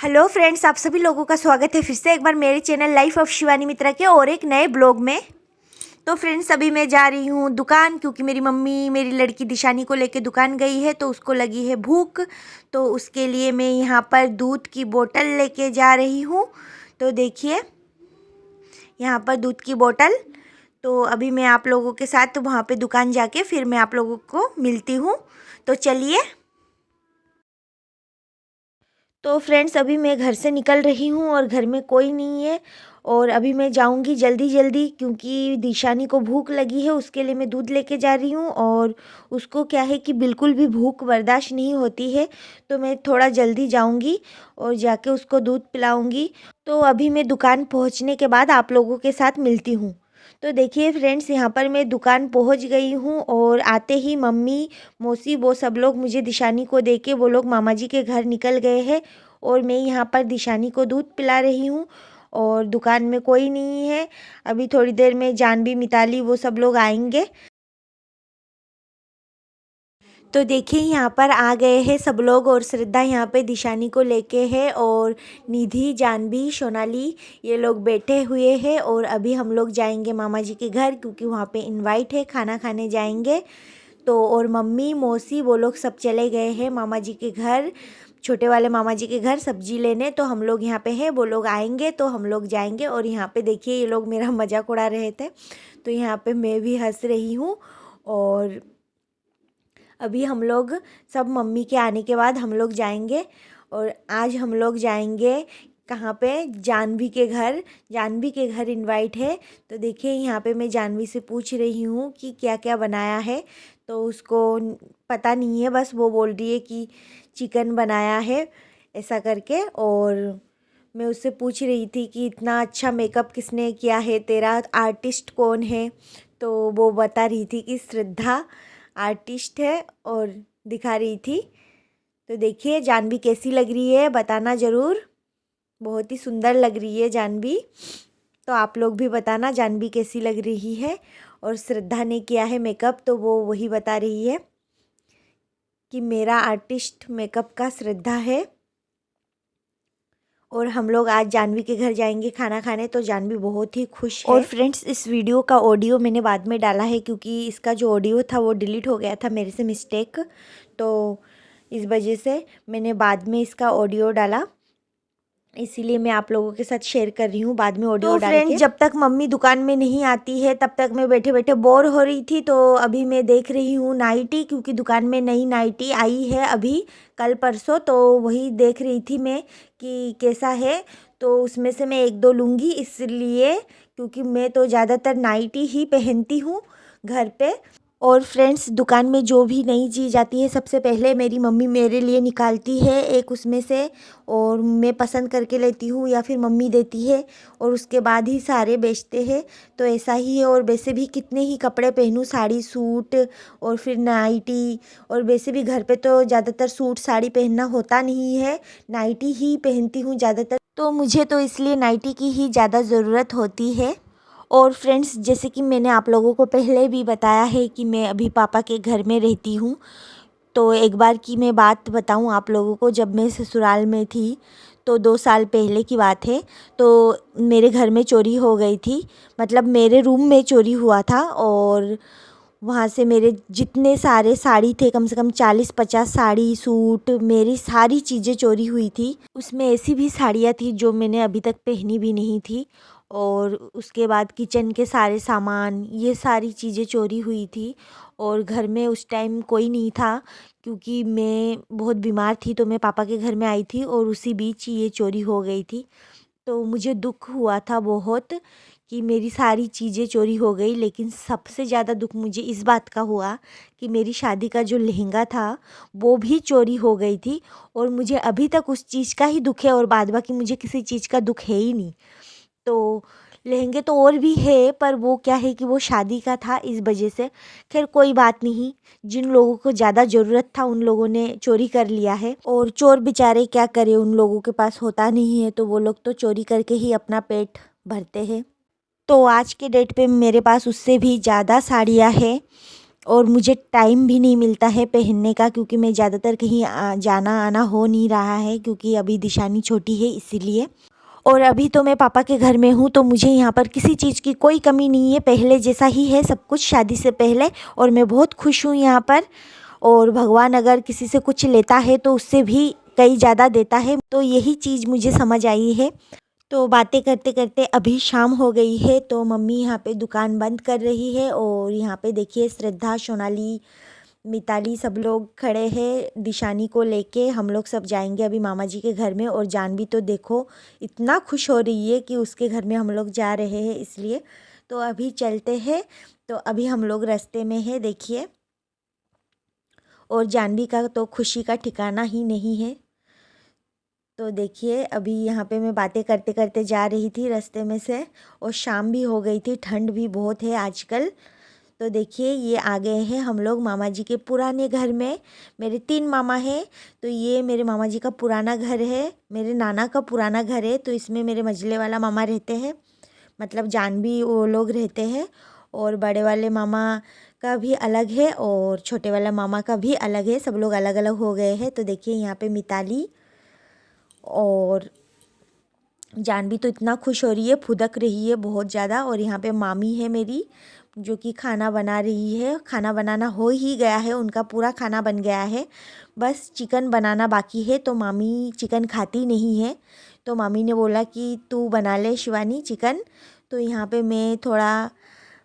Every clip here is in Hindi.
हेलो फ्रेंड्स, आप सभी लोगों का स्वागत है फिर से एक बार मेरे चैनल लाइफ ऑफ शिवानी मित्रा के और एक नए ब्लॉग में। तो फ्रेंड्स, अभी मैं जा रही हूँ दुकान क्योंकि मेरी मम्मी मेरी लड़की दिशानी को लेके दुकान गई है तो उसको लगी है भूख। तो उसके लिए मैं यहाँ पर दूध की बोतल लेके जा रही हूँ। तो देखिए यहाँ पर दूध की बोतल। तो अभी मैं आप लोगों के साथ वहाँ पे दुकान जाके फिर मैं आप लोगों को मिलती हूँ। तो चलिए। तो फ्रेंड्स, अभी मैं घर से निकल रही हूँ और घर में कोई नहीं है। और अभी मैं जाऊँगी जल्दी जल्दी क्योंकि दिशानी को भूख लगी है, उसके लिए मैं दूध लेके जा रही हूँ। और उसको क्या है कि बिल्कुल भी भूख बर्दाश्त नहीं होती है, तो मैं थोड़ा जल्दी जाऊँगी और जाके उसको दूध पिलाऊँगी। तो अभी मैं दुकान पहुँचने के बाद आप लोगों के साथ मिलती हूँ। तो देखिए फ्रेंड्स, यहाँ पर मैं दुकान पहुँच गई हूँ और आते ही मम्मी मौसी वो सब लोग मुझे दिशानी को देके वो लोग मामा जी के घर निकल गए हैं। और मैं यहाँ पर दिशानी को दूध पिला रही हूँ और दुकान में कोई नहीं है। अभी थोड़ी देर में जानवी मिताली वो सब लोग आएंगे। तो देखिए यहाँ पर आ गए हैं सब लोग और श्रद्धा यहाँ पे दिशानी को लेके है और निधि जानवी सोनाली ये लोग बैठे हुए हैं। और अभी हम लोग जाएंगे मामा जी के घर क्योंकि वहाँ पे इनवाइट है, खाना खाने जाएंगे। तो और मम्मी मौसी वो लोग सब चले गए हैं मामा जी के घर, छोटे वाले मामा जी के घर सब्जी लेने। तो हम लोग यहाँ पे हैं, वो लोग आएंगे तो हम लोग जाएंगे। और यहाँ पे देखिए ये लोग मेरा मजाक उड़ा रहे थे तो यहाँ पे मैं भी हंस रही हूँ। और अभी हम लोग सब मम्मी के आने के बाद हम लोग जाएंगे। और आज हम लोग जाएंगे कहाँ पे, जानवी के घर। जानवी के घर इनवाइट है। तो देखिए यहाँ पे मैं जानवी से पूछ रही हूँ कि क्या क्या बनाया है। तो उसको पता नहीं है, बस वो बोल रही है कि चिकन बनाया है ऐसा करके। और मैं उससे पूछ रही थी कि इतना अच्छा मेकअप किसने किया है, तेरा आर्टिस्ट कौन है। तो वो बता रही थी कि श्रद्धा आर्टिस्ट है और दिखा रही थी। तो देखिए जानवी कैसी लग रही है बताना ज़रूर, बहुत ही सुंदर लग रही है जानवी। तो आप लोग भी बताना जानवी कैसी लग रही है। और श्रद्धा ने किया है मेकअप तो वो वही बता रही है कि मेरा आर्टिस्ट मेकअप का श्रद्धा है। और हम लोग आज जानवी के घर जाएंगे खाना खाने, तो जानवी बहुत ही खुश है। और फ्रेंड्स, इस वीडियो का ऑडियो मैंने बाद में डाला है क्योंकि इसका जो ऑडियो था वो डिलीट हो गया था मेरे से मिस्टेक। तो इस वजह से मैंने बाद में इसका ऑडियो डाला, इसीलिए मैं आप लोगों के साथ शेयर कर रही हूँ बाद में ऑडियो डाल के। फ्रेंड्स, जब तक मम्मी दुकान में नहीं आती है तब तक मैं बैठे बैठे बोर हो रही थी। तो अभी मैं देख रही हूँ नाइटी, क्योंकि दुकान में नई नाइटी आई है अभी कल परसों। तो वही देख रही थी मैं कि कैसा है। तो उसमें से मैं एक दो लूँगी इसलिए, क्योंकि मैं तो ज़्यादातर नाइटी ही पहनती हूँ घर पे। और फ्रेंड्स, दुकान में जो भी नई चीज़ आती है सबसे पहले मेरी मम्मी मेरे लिए निकालती है एक उसमें से, और मैं पसंद करके लेती हूँ या फिर मम्मी देती है और उसके बाद ही सारे बेचते हैं। तो ऐसा ही है। और वैसे भी कितने ही कपड़े पहनूँ, साड़ी सूट और फिर नाइटी। और वैसे भी घर पे तो ज़्यादातर सूट साड़ी पहनना होता नहीं है, नाइटी ही पहनती हूँ ज़्यादातर। तो मुझे तो इसलिए नाइटी की ही ज़्यादा ज़रूरत होती है। और फ्रेंड्स, जैसे कि मैंने आप लोगों को पहले भी बताया है कि मैं अभी पापा के घर में रहती हूँ। तो एक बार की मैं बात बताऊँ आप लोगों को, जब मैं ससुराल में थी तो 2 साल पहले की बात है। तो मेरे घर में चोरी हो गई थी, मतलब मेरे रूम में चोरी हुआ था। और वहाँ से मेरे जितने सारे साड़ी थे, कम से कम 40-50 साड़ी सूट, मेरी सारी चीज़ें चोरी हुई थी। उसमें ऐसी भी साड़ियाँ थी जो मैंने अभी तक पहनी भी नहीं थी। और उसके बाद किचन के सारे सामान, ये सारी चीज़ें चोरी हुई थी। और घर में उस टाइम कोई नहीं था क्योंकि मैं बहुत बीमार थी, तो मैं पापा के घर में आई थी और उसी बीच ये चोरी हो गई थी। तो मुझे दुख हुआ था बहुत कि मेरी सारी चीज़ें चोरी हो गई। लेकिन सबसे ज़्यादा दुख मुझे इस बात का हुआ कि मेरी शादी का जो लहंगा था वो भी चोरी हो गई थी। और मुझे अभी तक उस चीज़ का ही दुख है और बाद बाकी मुझे किसी चीज़ का दुख है ही नहीं। तो लहंगे तो और भी है, पर वो क्या है कि वो शादी का था इस वजह से। खैर कोई बात नहीं, जिन लोगों को ज़्यादा ज़रूरत था उन लोगों ने चोरी कर लिया है। और चोर बेचारे क्या करे, उन लोगों के पास होता नहीं है तो वो लोग तो चोरी करके ही अपना पेट भरते हैं। तो आज के डेट पे मेरे पास उससे भी ज़्यादा साड़ियाँ हैं और मुझे टाइम भी नहीं मिलता है पहनने का, क्योंकि मैं ज़्यादातर कहीं जाना आना हो नहीं रहा है, क्योंकि अभी दिशानी छोटी है इसीलिए। और अभी तो मैं पापा के घर में हूँ, तो मुझे यहाँ पर किसी चीज़ की कोई कमी नहीं है, पहले जैसा ही है सब कुछ शादी से पहले। और मैं बहुत खुश हूँ यहाँ पर। और भगवान अगर किसी से कुछ लेता है तो उससे भी कई ज़्यादा देता है, तो यही चीज़ मुझे समझ आई है। तो बातें करते करते अभी शाम हो गई है, तो मम्मी यहाँ पे दुकान बंद कर रही है। और यहाँ पे देखिए श्रद्धा, सोनाली, मिताली सब लोग खड़े हैं दिशानी को लेके। हम लोग सब जाएंगे अभी मामा जी के घर में। और जानवी तो देखो इतना खुश हो रही है कि उसके घर में हम लोग जा रहे हैं, इसलिए तो अभी चलते हैं। तो अभी हम लोग रास्ते में हैं देखिए। और जानवी का तो खुशी का ठिकाना ही नहीं है। तो देखिए अभी यहाँ पे मैं बातें करते करते जा रही थी रास्ते में से, और शाम भी हो गई थी, ठंड भी बहुत है आजकल। तो देखिए ये आ गए हैं हम लोग मामा जी के पुराने घर में। मेरे 3 मामा हैं, तो ये मेरे मामा जी का पुराना घर है, मेरे नाना का पुराना घर है। तो इसमें मेरे मझले वाला मामा रहते हैं, मतलब जानवी वो लोग रहते हैं। और बड़े वाले मामा का भी अलग है और छोटे वाला मामा का भी अलग है, सब लोग अलग अलग हो गए हैं। तो देखिए यहाँ पे मिताली और जानवी तो इतना खुश हो रही है, फुदक रही है बहुत ज़्यादा। और यहाँ पे मामी है मेरी, जो कि खाना बना रही है। खाना बनाना हो ही गया है, उनका पूरा खाना बन गया है, बस चिकन बनाना बाकी है। तो मामी चिकन खाती नहीं है, तो मामी ने बोला कि तू बना ले शिवानी चिकन। तो यहाँ पे मैं थोड़ा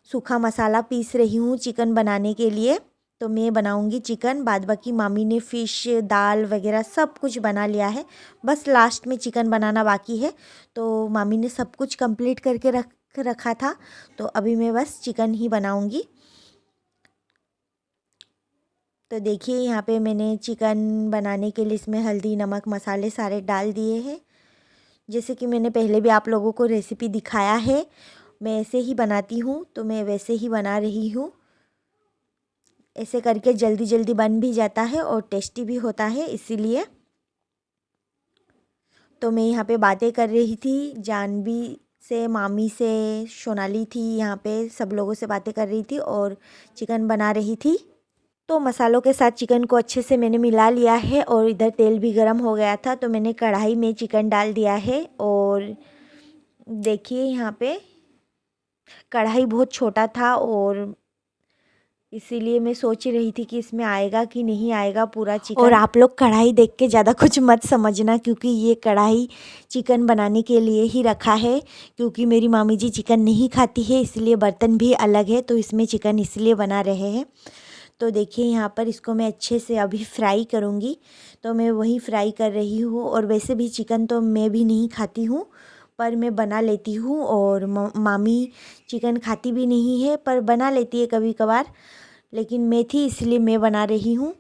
सूखा मसाला पीस रही हूँ चिकन बनाने के लिए। तो मैं बनाऊँगी चिकन, बाद बाकी मामी ने फ़िश, दाल वगैरह सब कुछ बना लिया है, बस लास्ट में चिकन बनाना बाकी है। तो मामी ने सब कुछ कंप्लीट करके रखा था, तो अभी मैं बस चिकन ही बनाऊँगी। तो देखिए यहाँ पे मैंने चिकन बनाने के लिए इसमें हल्दी, नमक, मसाले सारे डाल दिए हैं। जैसे कि मैंने पहले भी आप लोगों को रेसिपी दिखाया है, मैं ऐसे ही बनाती हूँ, तो मैं वैसे ही बना रही हूँ। ऐसे करके जल्दी जल्दी बन भी जाता है और टेस्टी भी होता है, इसीलिए। तो मैं यहाँ पे बातें कर रही थी जानवी से, मामी से, सोनाली थी यहाँ पे, सब लोगों से बातें कर रही थी और चिकन बना रही थी। तो मसालों के साथ चिकन को अच्छे से मैंने मिला लिया है। और इधर तेल भी गर्म हो गया था, तो मैंने कढ़ाई में चिकन डाल दिया है। और देखिए यहाँ पे कढ़ाई बहुत छोटा था, और इसीलिए मैं सोच रही थी कि इसमें आएगा कि नहीं आएगा पूरा चिकन। और आप लोग कढ़ाई देख के ज़्यादा कुछ मत समझना, क्योंकि ये कढ़ाई चिकन बनाने के लिए ही रखा है, क्योंकि मेरी मामी जी चिकन नहीं खाती है, इसलिए बर्तन भी अलग है, तो इसमें चिकन इसलिए बना रहे हैं। तो देखिए यहाँ पर इसको मैं अच्छे से अभी फ्राई करूँगी, तो मैं वही फ्राई कर रही हूँ। और वैसे भी चिकन तो मैं भी नहीं खाती हूँ, पर मैं बना लेती हूँ। और मामी चिकन खाती भी नहीं है, पर बना लेती है कभी कभार, लेकिन मैं थी इसलिए मैं बना रही हूँ,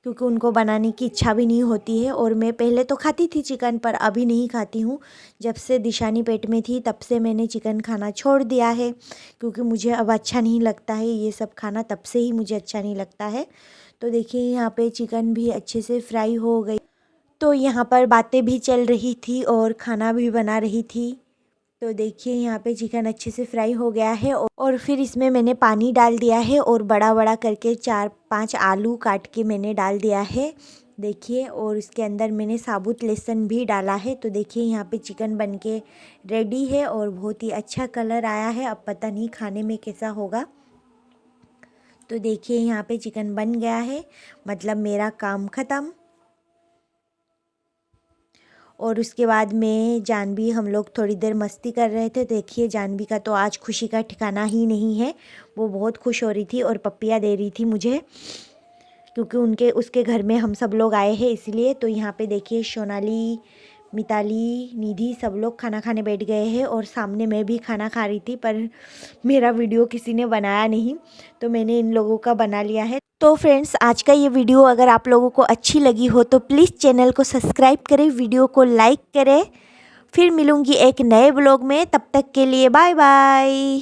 क्योंकि उनको बनाने की इच्छा भी नहीं होती है। और मैं पहले तो खाती थी चिकन, पर अभी नहीं खाती हूँ। जब से दिशानी पेट में थी तब से मैंने चिकन खाना छोड़ दिया है, क्योंकि मुझे अब अच्छा नहीं लगता है ये सब खाना, तब से ही मुझे अच्छा नहीं लगता है। तो देखिए यहाँ पे चिकन भी अच्छे से फ्राई हो गई। तो यहाँ पर बातें भी चल रही थी और खाना भी बना रही थी। तो देखिए यहाँ पे चिकन अच्छे से फ्राई हो गया है, और फिर इसमें मैंने पानी डाल दिया है, और बड़ा बड़ा करके 4-5 आलू काट के मैंने डाल दिया है देखिए। और इसके अंदर मैंने साबुत लहसुन भी डाला है। तो देखिए यहाँ पे चिकन बनके रेडी है, और बहुत ही अच्छा कलर आया है। अब पता नहीं खाने में कैसा होगा। तो देखिए यहाँ पे चिकन बन गया है, मतलब मेरा काम ख़त्म। और उसके बाद में जानवी, हम लोग थोड़ी देर मस्ती कर रहे थे। देखिए जानवी का तो आज खुशी का ठिकाना ही नहीं है, वो बहुत खुश हो रही थी और पप्पियाँ दे रही थी मुझे, क्योंकि उसके घर में हम सब लोग आए हैं इसलिए। तो यहाँ पे देखिए सोनाली, मिताली, निधि सब लोग खाना खाने बैठ गए हैं, और सामने मैं भी खाना खा रही थी, पर मेरा वीडियो किसी ने बनाया नहीं, तो मैंने इन लोगों का बना लिया है। तो फ्रेंड्स आज का ये वीडियो अगर आप लोगों को अच्छी लगी हो तो प्लीज़ चैनल को सब्सक्राइब करें, वीडियो को लाइक करें। फिर मिलूँगी एक नए ब्लॉग में, तब तक के लिए बाय बाय।